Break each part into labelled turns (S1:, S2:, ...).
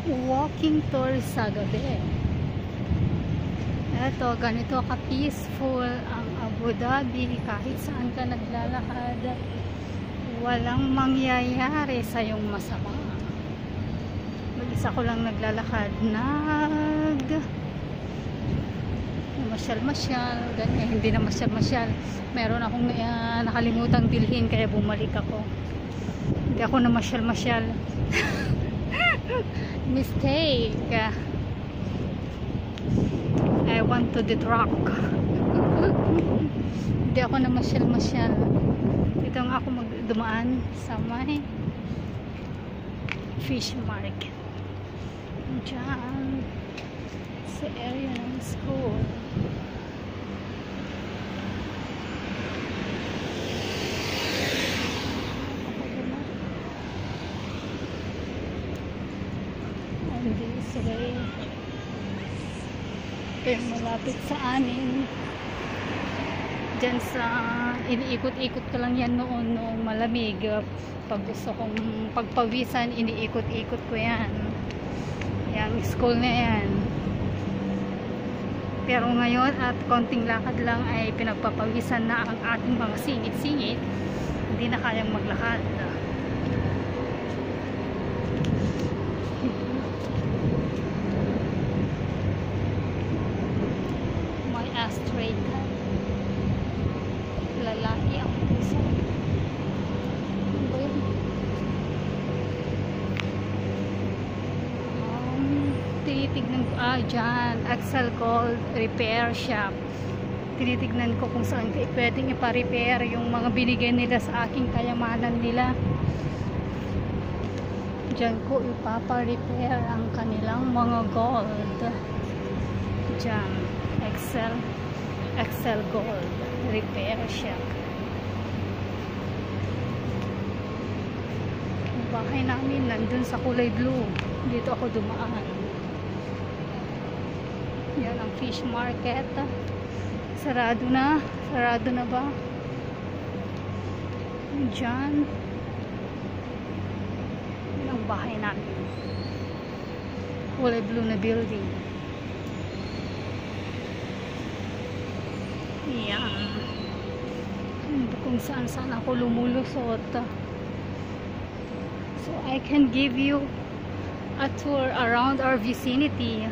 S1: walking tour sa gabi. Eto, ganito ka-peaceful ang Abu Dhabi. Kahit saan ka naglalakad, walang mangyayari sa iyong masama. Mag-isa ko lang naglalakad, masyal-masyal, ganyan. Hindi na masyal-masyal. Meron akong nakalimutang bilhin, kaya bumalik ako. Hindi ako na masyal-masyal. Mistake. I want to detract. Hindi ako na masyal-masyal. Ito ang ako magdumaan sa may fish market. Diyan sa area ng school. Pero malapit sa amin dyan sa iniikot-ikot ko lang yan noong malamig. Pag gusto kong pagpawisan, iniikot-ikot ko yan, yung school na yan. Pero ngayon at konting lakad lang ay pinagpapawisan na ang ating mga singit-singit, hindi na kayang maglakad. Straight cut. Lalaki ang puso. Tinitignan ko, dyan, Axel Gold Repair Shop. Tinitignan ko kung saan pwedeng ipa-repair yung mga binigay nila sa aking kayamanan nila. Dyan ko ipapa-repair ang kanilang mga gold. Dyan, Axel Gold Repair Shop. Ang bahay namin nandun sa kulay blue. Dito ako dumaan. Yan ang fish market. Sarado na. Sarado na ba? Diyan. Yan ang bahay namin. Kulay blue na building. Yan. Kung saan ako lumulusot. So I can give you a tour around our vicinity.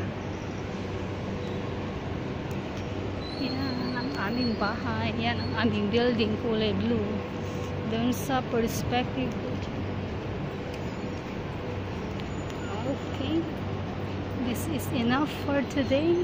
S1: Yan ang aming bahay. Yan ang aming building, kulay blue. Doon sa perspective. Okay. This is enough for today.